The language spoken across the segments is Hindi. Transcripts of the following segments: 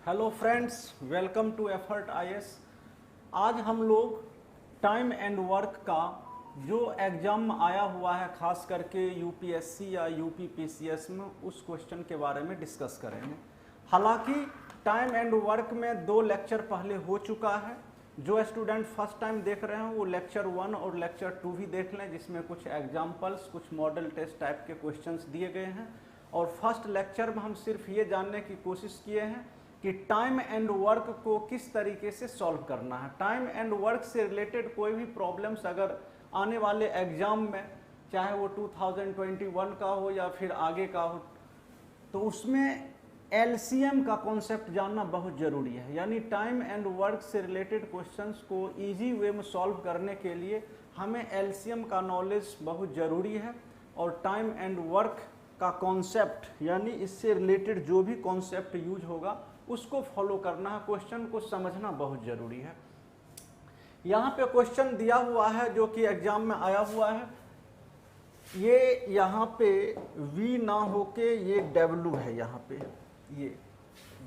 Hello friends, welcome to Effort IAS. आज हम लोग टाइम एंड वर्क का जो एग्ज़ाम आया हुआ है खास करके यूपीएससी या यूपीपीसीएस में, उस क्वेश्चन के बारे में डिस्कस करेंगे। हालांकि टाइम एंड वर्क में 2 लेक्चर पहले हो चुका है। जो स्टूडेंट फर्स्ट टाइम देख रहे हैं वो लेक्चर 1 और लेक्चर 2 भी देख लें, जिसमें कुछ एग्जाम्पल्स, कुछ मॉडल टेस्ट टाइप के क्वेश्चंस दिए गए हैं। और फर्स्ट लेक्चर में हम सिर्फ ये जानने की कोशिश किए हैं कि टाइम एंड वर्क को किस तरीके से सॉल्व करना है। टाइम एंड वर्क से रिलेटेड कोई भी प्रॉब्लम्स अगर आने वाले एग्जाम में, चाहे वो 2021 का हो या फिर आगे का हो, तो उसमें एलसीएम का कॉन्सेप्ट जानना बहुत ज़रूरी है। यानी टाइम एंड वर्क से रिलेटेड क्वेश्चंस को इजी वे में सॉल्व करने के लिए हमें एलसीएम का नॉलेज बहुत ज़रूरी है। और टाइम एंड वर्क का कॉन्सेप्ट यानी इससे रिलेटेड जो भी कॉन्सेप्ट यूज होगा उसको फॉलो करना है, क्वेश्चन को समझना बहुत ज़रूरी है। यहाँ पे क्वेश्चन दिया हुआ है जो कि एग्जाम में आया हुआ है। ये यहाँ पे V ना होके ये W है, यहाँ पे ये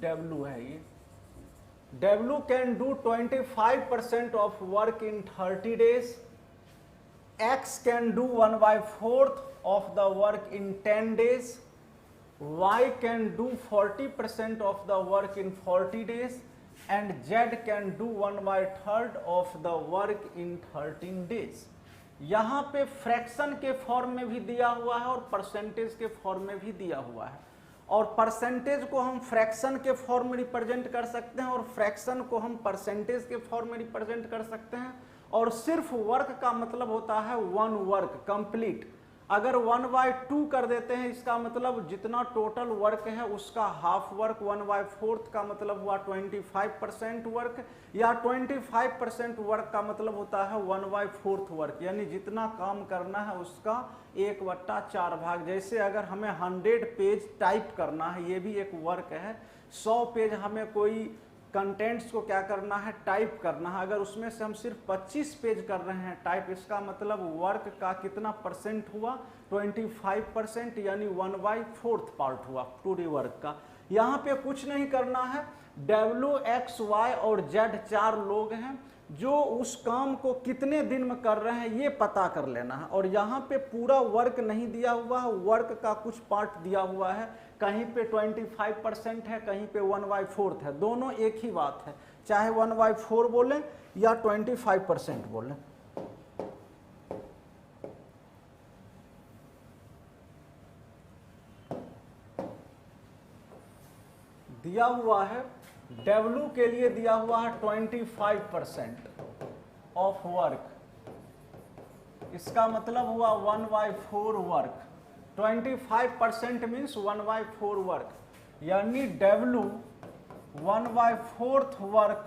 W है। ये W can do 25% of work in 30 days, X can do 1/4 of the work in 10 days, Y can do 40% of the work in 40 days and Z can do 1/3 of the work in 13 days। यहाँ पे फ्रैक्शन के फॉर्म में भी दिया हुआ है और परसेंटेज के फॉर्म में भी दिया हुआ है। और परसेंटेज को हम फ्रैक्शन के फॉर्म में रिप्रेजेंट कर सकते हैं और फ्रैक्शन को हम परसेंटेज के फॉर्म में रिप्रेजेंट कर सकते हैं। और सिर्फ वर्क का मतलब होता है 1 वर्क कंप्लीट। अगर 1/2 कर देते हैं, इसका मतलब जितना टोटल वर्क है उसका हाफ वर्क, 1/4 का मतलब हुआ 25% वर्क, या 25% वर्क का मतलब होता है 1/4 वर्क, यानी जितना काम करना है उसका 1/4 भाग। जैसे अगर हमें 100 पेज टाइप करना है, ये भी एक वर्क है। 100 पेज हमें कोई कंटेंट्स को क्या करना है, टाइप करना है। अगर उसमें से हम सिर्फ 25 पेज कर रहे हैं टाइप, इसका मतलब वर्क का कितना परसेंट हुआ, 25%, यानी 1/4 पार्ट हुआ पूरे वर्क का। यहाँ पे कुछ नहीं करना है। W, X, Y और Z 4 लोग हैं जो उस काम को कितने दिन में कर रहे हैं ये पता कर लेना है। और यहाँ पे पूरा वर्क नहीं दिया हुआ है, वर्क का कुछ पार्ट दिया हुआ है। कहीं पे 25% है, कहीं पे 1/4 है। दोनों एक ही बात है, चाहे 1/4 बोलें या 25% बोलें। दिया हुआ है W के लिए दिया हुआ है 25% ऑफ वर्क, इसका मतलब हुआ 1/4 वर्क। 25% मीन्स 1/4 वर्क, यानी W 1/4 वर्क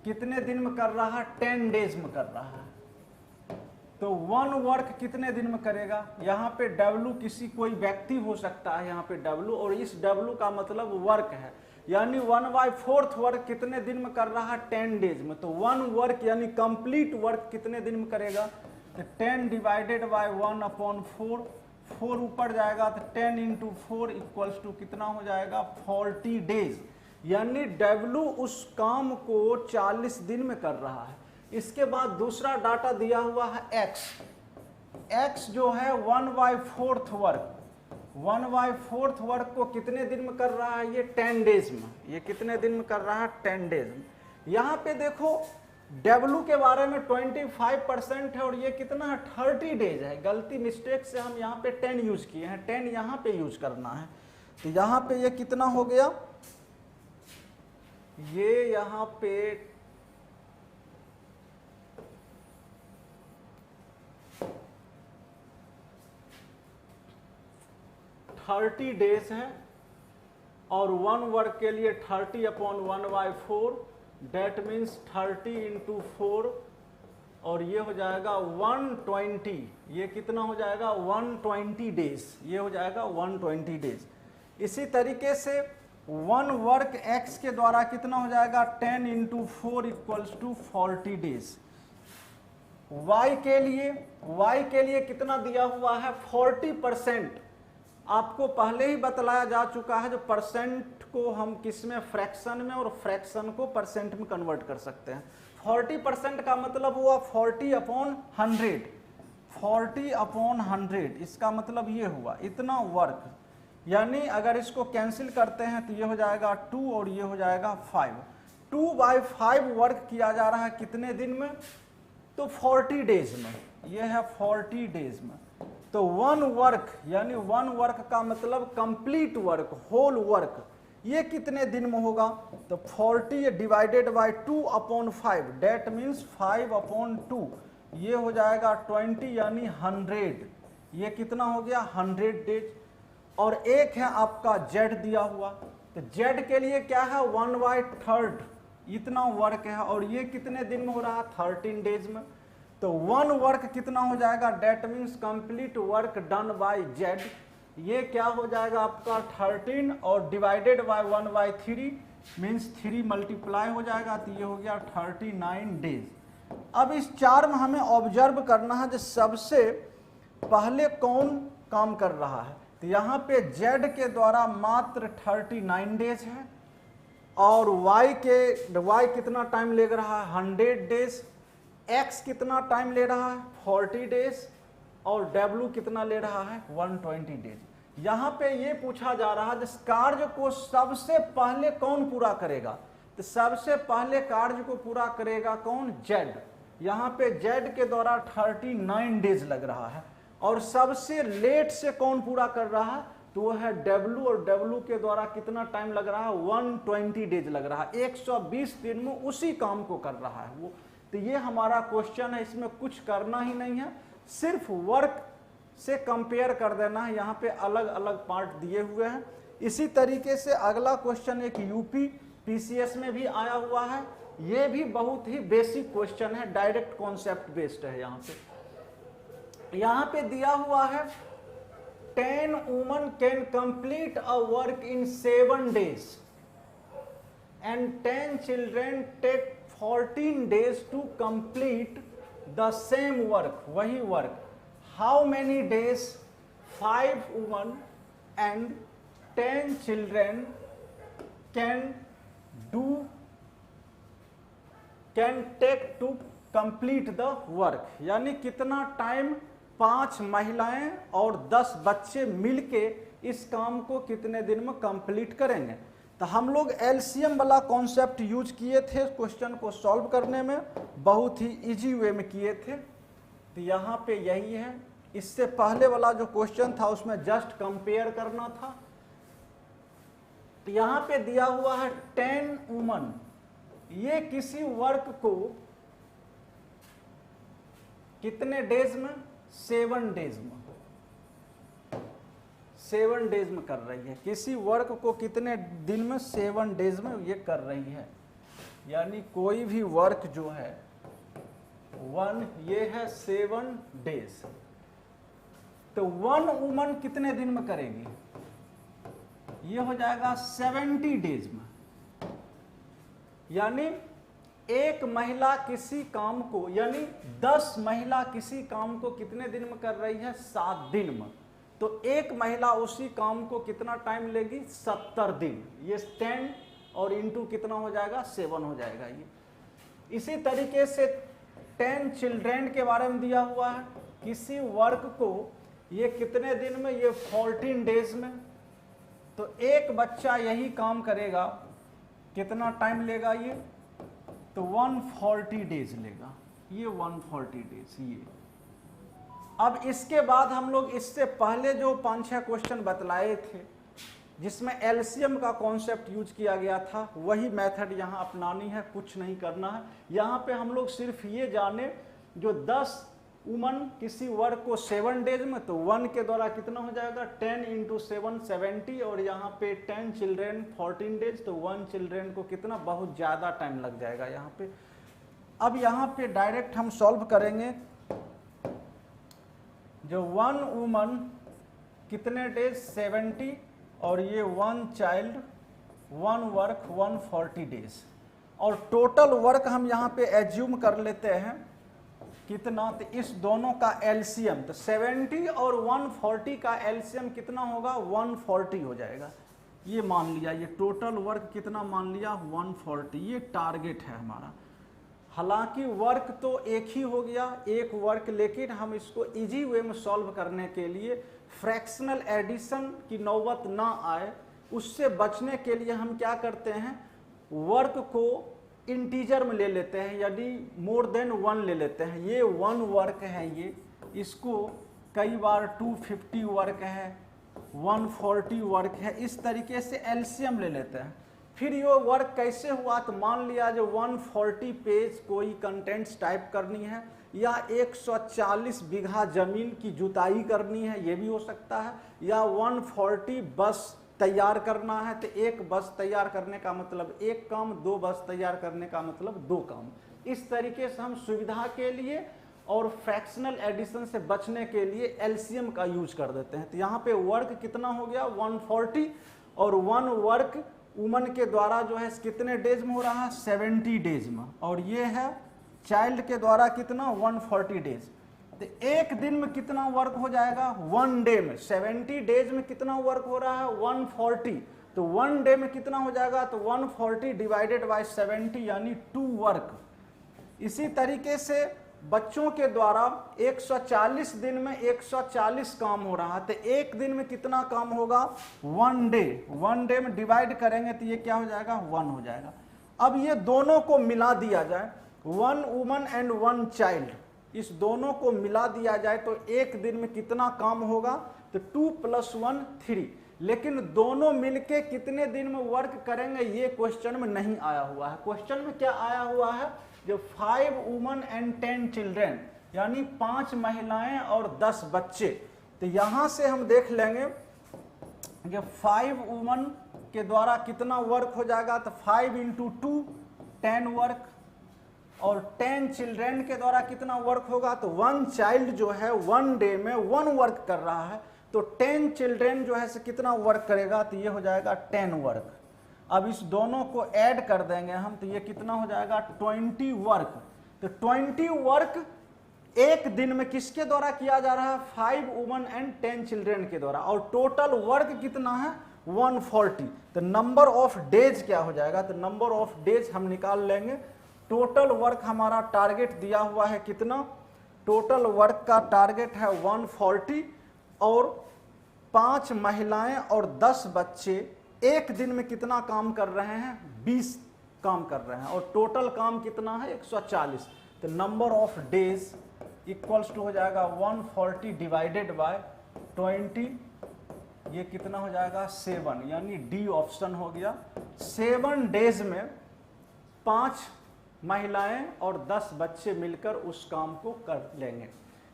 कितने दिन में कर रहा है, 10 डेज में कर रहा है। तो 1 वर्क कितने दिन में करेगा, यहाँ पे W किसी कोई व्यक्ति हो सकता है, यहाँ पे W, और इस W का मतलब वर्क है, यानी 1/4 वर्क कितने दिन में कर रहा है, 10 डेज में। तो 1 वर्क यानी कंप्लीट वर्क कितने दिन में करेगा, तो 10 डिवाइडेड बाय 1/4, 4 ऊपर जाएगा तो 10 × 4 इक्वल्स टू कितना हो जाएगा, 40 डेज। यानी W उस काम को 40 दिन में कर रहा है। इसके बाद दूसरा डाटा दिया हुआ है X जो है 1/4 वर्क, 1/4 वर्क को कितने दिन में कर रहा है, ये 10 डेज में। ये कितने दिन में कर रहा है, 10 डेज में। यहाँ पे देखो W के बारे में 25% है और ये कितना है, 30 डेज है। गलती मिस्टेक से हम यहाँ पे 10 यूज किए हैं, 10 यहाँ पे यूज करना है। तो यहाँ पे ये कितना हो गया, ये यहाँ पे 30 डेज है। और 1 वर्क के लिए 30/1/4, डेट मीन्स 30 × 4, और ये हो जाएगा 120। ये कितना हो जाएगा, 120 डेज। ये हो जाएगा 120 डेज। इसी तरीके से 1 वर्क X के द्वारा कितना हो जाएगा, 10 × 4 इक्वल्स टू 40 डेज। Y के लिए कितना दिया हुआ है, 40%। आपको पहले ही बतलाया जा चुका है, जो परसेंट को हम किस में, फ्रैक्शन में, और फ्रैक्शन को परसेंट में कन्वर्ट कर सकते हैं। 40% का मतलब हुआ 40/100, 40/100, इसका मतलब ये हुआ इतना वर्क। यानी अगर इसको कैंसिल करते हैं तो ये हो जाएगा 2 और ये हो जाएगा 5। 2/5 वर्क किया जा रहा है कितने दिन में, तो 40 डेज में, ये है 40 डेज में। तो 1 वर्क, यानी 1 वर्क का मतलब कंप्लीट वर्क, होल वर्क, ये कितने दिन में होगा, तो 40 डिवाइडेड बाय 2/5, डेट मीन्स 5/2, ये हो जाएगा 20 यानी 100। ये कितना हो गया, 100 डेज। और एक है आपका जेड दिया हुआ, तो जेड के लिए क्या है, 1/3 इतना वर्क है, और ये कितने दिन में हो रहा है, 13 डेज में। तो 1 वर्क कितना हो जाएगा, that means complete work done by Z, ये क्या हो जाएगा आपका 13, और डिवाइडेड बाय 1/3 मीन्स 3 मल्टीप्लाई हो जाएगा, तो ये हो गया 39 डेज। अब इस 4 में हमें ऑब्जर्व करना है जो सबसे पहले कौन काम कर रहा है। तो यहाँ पे जेड के द्वारा मात्र 39 डेज है, और वाई कितना टाइम ले रहा है, 100 डेज, एक्स कितना टाइम ले रहा है, 40 डेज, और डब्ल्यू कितना ले रहा है, 120 डेज। यहाँ पे ये पूछा जा रहा है जिस कार्य को सबसे पहले कौन पूरा करेगा, तो सबसे पहले कार्य को पूरा करेगा कौन, जेड। यहाँ पे जेड के द्वारा 39 डेज लग रहा है, और सबसे लेट से कौन पूरा कर रहा है, तो वो है डब्ल्यू, और डब्ल्यू के द्वारा कितना टाइम लग रहा है, 120 डेज लग रहा है, 120 दिन में उसी काम को कर रहा है वो। तो ये हमारा क्वेश्चन है, इसमें कुछ करना ही नहीं है, सिर्फ वर्क से कंपेयर कर देना है। यहाँ पे अलग अलग पार्ट दिए हुए हैं। इसी तरीके से अगला क्वेश्चन एक यूपी पीसीएस में भी आया हुआ है, ये भी बहुत ही बेसिक क्वेश्चन है, डायरेक्ट कॉन्सेप्ट बेस्ड है। यहाँ पे दिया हुआ है 10 woman can complete a work in 7 days and 10 children take 14 days to complete the same work, वही work. How many days 5 women and 10 children can take to complete the work, यानी कितना टाइम 5 महिलाएं और 10 बच्चे मिलके इस काम को कितने दिन में कंप्लीट करेंगे। तो हम लोग एलसीएम वाला कॉन्सेप्ट यूज किए थे क्वेश्चन को सॉल्व करने में, बहुत ही इजी वे में किए थे। तो यहाँ पे यही है, इससे पहले वाला जो क्वेश्चन था उसमें जस्ट कंपेयर करना था। तो यहाँ पे दिया हुआ है 10 वुमन, ये किसी वर्क को कितने डेज में, 7 डेज में, 7 डेज में कर रही है। किसी वर्क को कितने दिन में, 7 डेज में ये कर रही है। यानी कोई भी वर्क जो है ये है 7 डेज। तो 1 वुमन कितने दिन में करेगी, ये हो जाएगा 70 डेज में। यानी एक महिला किसी काम को, यानी 10 महिला किसी काम को कितने दिन में कर रही है, 7 दिन में। तो एक महिला उसी काम को कितना टाइम लेगी, 70 दिन। ये 10 और इंटू कितना हो जाएगा, 7 हो जाएगा ये। इसी तरीके से 10 चिल्ड्रेन के बारे में दिया हुआ है, किसी वर्क को ये कितने दिन में, ये 14 डेज में। तो एक बच्चा यही काम करेगा, कितना टाइम लेगा ये, तो 140 डेज लेगा, ये 140 डेज ये। अब इसके बाद हम लोग इससे पहले जो 5-6 क्वेश्चन बतलाए थे जिसमें एलसीएम का कॉन्सेप्ट यूज किया गया था, वही मेथड यहाँ अपनानी है, कुछ नहीं करना है। यहाँ पे हम लोग सिर्फ ये जाने, जो 10 वुमन किसी वर्क को 7 डेज में, तो 1 के द्वारा कितना हो जाएगा, 10 × 7 70, और यहाँ पे 10 चिल्ड्रेन 14 डेज, तो 1 चिल्ड्रेन को कितना, बहुत ज़्यादा टाइम लग जाएगा यहाँ पे। अब यहाँ पे डायरेक्ट हम सॉल्व करेंगे, जो 1 वुमन कितने डेज, 70, और ये 1 चाइल्ड 1 वर्क 140 डेज, और टोटल वर्क हम यहाँ पे एज्यूम कर लेते हैं कितना, तो इस दोनों का एलसीएम, तो 70 और 140 का एलसीएम कितना होगा, 140 हो जाएगा। ये मान लिया, ये टोटल वर्क कितना मान लिया, 140, ये टारगेट है हमारा। हालांकि वर्क तो एक ही हो गया, एक वर्क, लेकिन हम इसको इजी वे में सॉल्व करने के लिए फ्रैक्शनल एडिशन की नौबत ना आए, उससे बचने के लिए हम क्या करते हैं, वर्क को इंटीजर में ले लेते हैं, यानी मोर देन 1 ले लेते हैं। ये 1 वर्क है, ये इसको कई बार 250 वर्क है, 140 वर्क है, इस तरीके से एलसीएम ले लेते हैं। फिर ये वर्क कैसे हुआ, तो मान लिया जो 140 पेज कोई कंटेंट्स टाइप करनी है, या 140 बीघा जमीन की जुताई करनी है, ये भी हो सकता है, या 140 बस तैयार करना है, तो एक बस तैयार करने का मतलब एक काम, 2 बस तैयार करने का मतलब 2 काम। इस तरीके से हम सुविधा के लिए और फ्रैक्शनल एडिशन से बचने के लिए एलसीएम का यूज कर देते हैं। तो यहाँ पे वर्क कितना हो गया, 140, और 1 वर्क वुमन के द्वारा जो है कितने डेज में हो रहा है, 70 डेज में, और ये है चाइल्ड के द्वारा कितना, 140 डेज। तो एक दिन में कितना वर्क हो जाएगा, 1 डे में। 70 डेज में कितना वर्क हो रहा है, 140, तो 1 डे में कितना हो जाएगा, तो 140 डिवाइडेड बाय 70 यानी 2 वर्क। इसी तरीके से बच्चों के द्वारा 140 दिन में 140 काम हो रहा है, तो एक दिन में कितना काम होगा, 1 डे। 1 डे में डिवाइड करेंगे तो ये क्या हो जाएगा, 1 हो जाएगा। अब ये दोनों को मिला दिया जाए, 1 वुमन एंड 1 चाइल्ड, इस दोनों को मिला दिया जाए तो एक दिन में कितना काम होगा, तो 2 + 1 3। लेकिन दोनों मिलके कितने दिन में वर्क करेंगे ये क्वेश्चन में नहीं आया हुआ है। क्वेश्चन में क्या आया हुआ है, जो 5 वुमन एंड 10 चिल्ड्रेन, यानी 5 महिलाएं और 10 बच्चे। तो यहां से हम देख लेंगे कि 5 वुमन के द्वारा कितना वर्क हो जाएगा, तो 5 × 2 10 वर्क, और 10 चिल्ड्रेन के द्वारा कितना वर्क होगा, तो 1 चाइल्ड जो है 1 डे में 1 वर्क कर रहा है, तो 10 चिल्ड्रेन जो है से कितना वर्क करेगा, तो ये हो जाएगा 10 वर्क। अब इस दोनों को ऐड कर देंगे हम, तो ये कितना हो जाएगा, 20 वर्क। तो 20 वर्क एक दिन में किसके द्वारा किया जा रहा है, 5 वुमन एंड 10 चिल्ड्रेन के द्वारा, और टोटल वर्क कितना है, 140। तो नंबर ऑफ डेज क्या हो जाएगा, तो नंबर ऑफ डेज हम निकाल लेंगे। टोटल वर्क हमारा टारगेट दिया हुआ है कितना, टोटल वर्क का टारगेट है 140, और 5 महिलाएं और 10 बच्चे एक दिन में कितना काम कर रहे हैं, 20 काम कर रहे हैं, और टोटल काम कितना है, 140। तो number of days equals to हो जाएगा 140 डिवाइडेड बाय 20, ये कितना हो जाएगा, 7, यानी डी ऑप्शन हो गया। 7 डेज में 5 महिलाएं और 10 बच्चे मिलकर उस काम को कर लेंगे।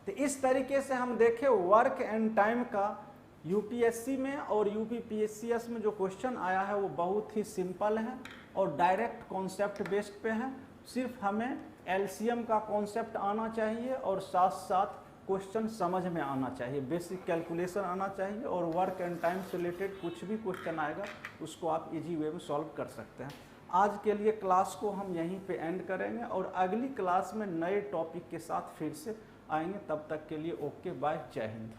तो इस तरीके से हम देखें वर्क एंड टाइम का यूपीएससी में और यूपीपीएससीएस में जो क्वेश्चन आया है वो बहुत ही सिंपल है और डायरेक्ट कॉन्सेप्ट बेस्ड पे है। सिर्फ हमें एलसीएम का कॉन्सेप्ट आना चाहिए और साथ साथ क्वेश्चन समझ में आना चाहिए, बेसिक कैलकुलेशन आना चाहिए, और वर्क एंड टाइम से रिलेटेड कुछ भी क्वेश्चन आएगा उसको आप इजी वे में सॉल्व कर सकते हैं। आज के लिए क्लास को हम यहीं पे एंड करेंगे और अगली क्लास में नए टॉपिक के साथ फिर से आएंगे। तब तक के लिए ओके बाय, जय हिंद।